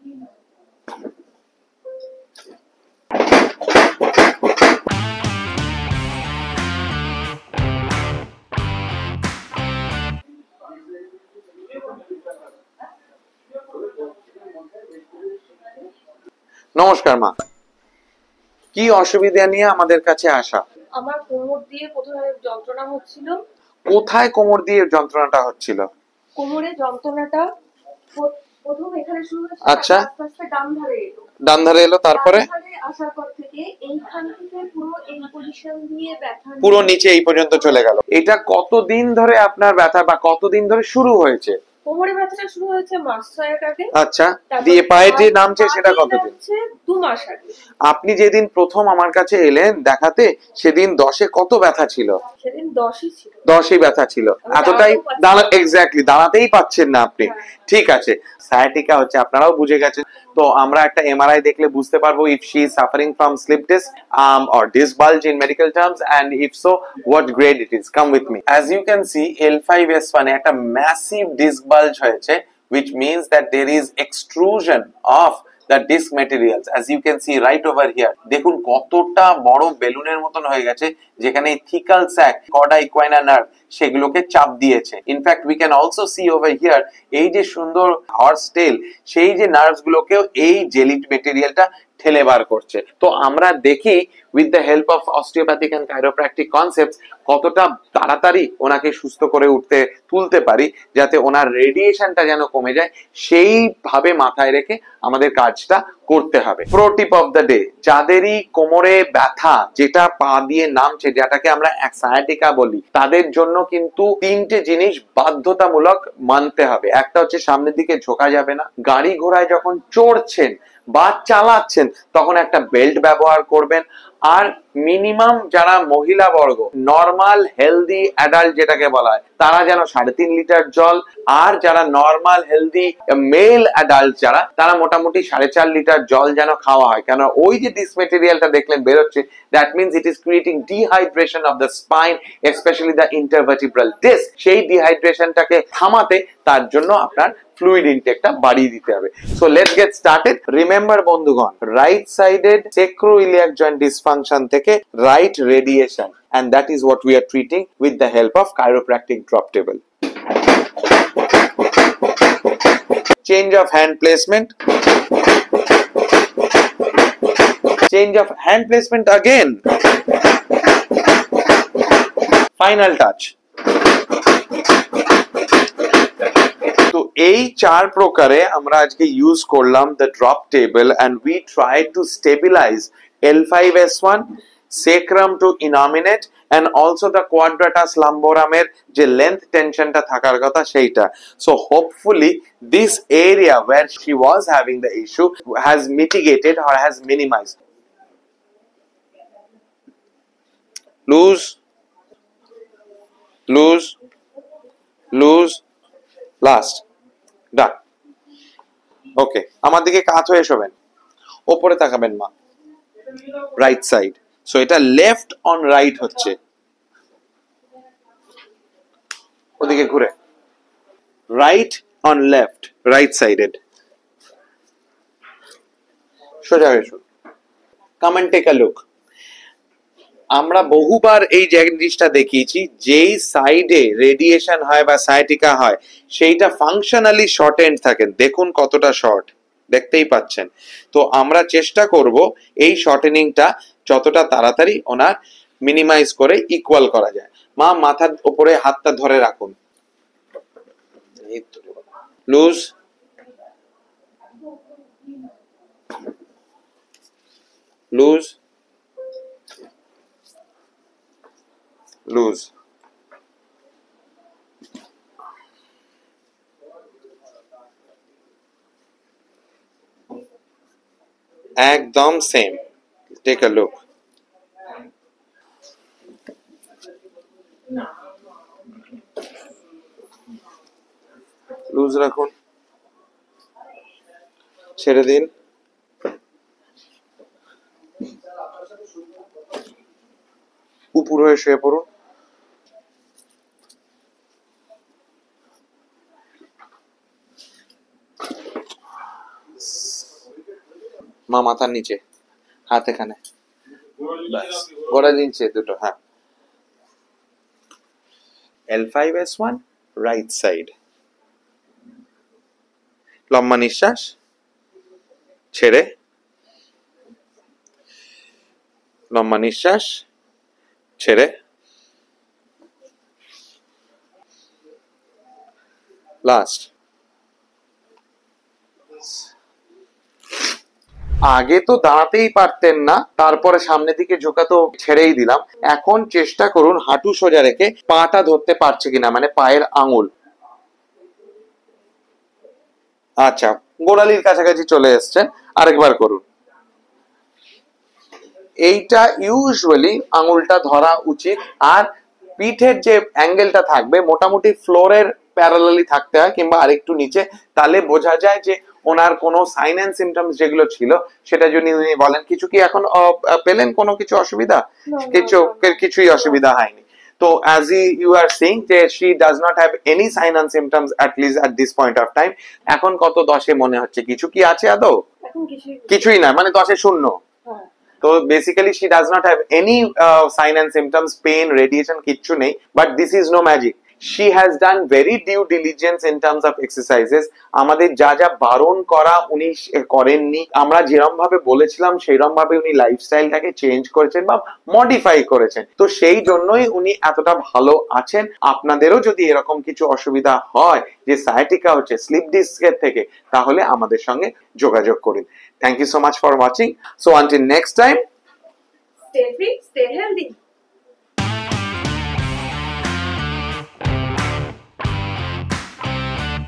নমস্কার মা, কি অসুবিধা নিয়ে আমাদের কাছে আসা? আমার কোমর দিয়ে প্রথমে যন্ত্রণা হচ্ছিল। কোথায় কোমর দিয়ে যন্ত্রণাটা হচ্ছিল? কোমরে যন্ত্রণাটা প্রথম এখানে শুরু হয়েছে, আচ্ছা, আস্তে আস্তে ডান ধারে এলো। ডান ধারে এলো, তারপরে ডান ধারে আসার পর থেকে এইখান থেকে পুরো এই পজিশন দিয়ে ব্যথা পুরো নিচে এই পর্যন্ত চলে গেল। এটা কতদিন ধরে আপনার ব্যথা বা কতদিন ধরে শুরু হয়েছে? কোমরে ব্যথাটা শুরু হয়েছে মাস 6 আগে। আচ্ছা, দিয়ে পায়ে যে নামছে সেটা কতদিন? 2 মাস আগে। আপনি যেদিন প্রথম আমার কাছে এলেন দেখাতে, সেদিন 10-এ কত ব্যথা ছিল? সেদিন 10ই ছিল। 10ই ব্যথা ছিল, এতটাই এক্স্যাক্টলি দাঁড়াতেই পাচ্ছেন না আপনি। ঠিক আছে, সায়াটিকা হচ্ছে, আপনারাও বুঝে গেছেন। তো আমরা একটা এমআরআই দেখলে বুঝতে পারবো if she is suffering from slip disc or disc bulge in medical terms, and if so what grade it is. Come with me. As you can see, L5S1 এ একটা massive disc bulge হয়েছে, which means that there is extrusion of the disc materials, as you can see right over here. দেখুন কতটা বড় বেলুনের মতন হয়ে গেছে, যেখানে থিকাল স্যাক, কর্ডা ইকুয়াইনা নার্ভ সেগুলোকে চাপ দিয়েছে। In fact we can also see over here, এই যে সুন্দর হর্স টেল, সেই যে নার্ভস গুলোকেও এই জেলিড মেটেরিয়ালটা ঠেলে বার করছে। তো আমরা দেখি with the help of osteopathic and chiropractic concepts কতটা তাড়াতাড়ি ওনাকে সুস্থ করে তুলতে পারি, যাতে ওনার রেডিয়েশনটা যেন কমে যায়, সেইভাবে মাথায় রেখে আমাদের কাজটা করতে হবে। Pro tip of the day, যাদেরই কোমরে ব্যথা যেটা পা দিয়ে নামছে, যেটাকে আমরা সায়াটিকা বলি, তাদের জন্য কিন্তু 3টে জিনিস বাধ্যতামূলক মানতে হবে। একটা হচ্ছে সামনের দিকে ঝোঁকা যাবে না, গাড়ি ঘোড়ায় যখন চড়ছেন বা চালাচ্ছেন তখন একটা বেল্ট ব্যবহার করবেন, আর মিনিমাম যারা মহিলা বর্গ, নরমাল হেলদি অ্যাডাল্ট যেটাকে বলা হয়, তারা যেন 3.5 লিটার জল, আর যারা নরমাল হেলদি মেল অ্যাডাল্ট যারা, তারা মোটামুটি 4.5 লিটার জল যেন খাওয়া হয়। কেন ওই যে ডিস মেটেরিয়ালটা দেখলেন বেরোচ্ছে, that means it is creating dehydration of the spine, specially the intervertebral disk. সেই ডিহাইড্রেশনটাকে থামাতে তার জন্য আপনার ফ্লুইড ইনটেকটা বাড়িয়ে দিতে হবে। So let's get started. Remember বন্ধুগণ, right sided sacroiliac joint dysfunction থেকে right radiation, and that is what we are treating with the help of chiropractic drop table. Change of hand placement. Change of hand placement again. Final touch. তো এই 4 প্রকারে আমরা আজকে use করলাম the drop table, and we try to stabilize L5S1, sacrum to innominate, and also the quadratus lumborum এর যে length tensionটা থাকার কথা সেইটা। So hopefully this area where she was having the issue has mitigated or has minimized. Loose, loose, loose, last, done. ওকে, আমার দিকে কাত হয়ে শোবেন, ওপরে তাকাবেন মা, রাইট সাইড। সো এটা লেফট অন রাইট হচ্ছে, ওদিকে ঘুরে, right on left, right sided. সোজা হয়ে শুন, come and take a look. আমরা বহুবার এই জিনিসটা দেখিয়েছি, যেই সাইডে রেডিয়েশন হয় বা সায়াটিকা হয় সেইটা ফাংশনালি শর্ট এন্ড থাকে। দেখুন কতটা শর্ট, দেখতেই পাচ্ছেন। তো আমরা চেষ্টা করব এই শর্টেনিংটা যতটা তাড়াতাড়ি ওনার মিনিমাইজ করে ইকুয়াল করা যায়। মা মাথার উপরে হাতটা ধরে রাখুন, লুজ, লুজ, লুজ, একদম same. Take a look. Loose রাখুন, ছেড়ে দিন, উপর হয়ে শুয়ে পড়ুন। মা মাথার নিচে, হাত এখানে, ব্যাস গোড়ার নিচে দুটো, হ্যাঁ। L5S1 রাইট সাইড, লম্বা নিঃশ্বাস ছেড়ে, লম্বা নিঃশ্বাস ছেড়ে, লাস্ট। আগে তো দাঁড়াতেই পারতেন না, তারপরে সামনের দিকে ঝোঁকা তো ছেড়েই দিলাম। এখন চেষ্টা করুন হাঁটু সোজা রেখে পাটা ধরতে পারছে কিনা, মানে পায়ের আঙুল। আচ্ছা, গোড়ালির কাছাকাছি চলে এসছেন, আরেকবার করুন। এইটা ইউজুয়ালি আঙুলটা ধরা উচিত, আর পিঠের যে অ্যাঙ্গেলটা থাকবে মোটামুটি ফ্লোরের প্যারালালি থাকতে হয়, কিংবা আরেকটু নিচে, তাহলে বোঝা যায় যে ওনার কোনো সাইন এন্ড সিমটমস যেগুলো ছিল সেটা যদি উনি বলেন। কিছু কি এখন পেলেন কোনো কিছু অসুবিধা? কিছুই অসুবিধা হয়নি। তো as you are saying যে she does not have any sign and symptoms at least at this point of time, এখন কত 10-এ মনে হচ্ছে? কিছু কি আছে আদৌ? এখন কিছুই না, মানে 10-এ শূন্য। তো basically she does not have any sign and symptoms, pain, radiation কিচ্ছু নেই, but this is no magic. She has done very due diligence in terms of exercises. আমাদের যা যা বারণ করা উনি করেননি, আমরা যেরকম ভাবে বলেছিলাম সেরকম ভাবে উনি লাইফস্টাইলটাকে চেঞ্জ করেছেন বা মডিফাই করেছেন। তো সেই জন্যই উনি এতটা ভালো আছেন। আপনাদেরও যদি এরকম কিছু অসুবিধা হয় যে sciatica হচ্ছে স্লিপ ডিস্কের থেকে, তাহলে আমাদের সঙ্গে যোগাযোগ করুন। Thank you so much for watching. So until next time, stay fit, stay healthy.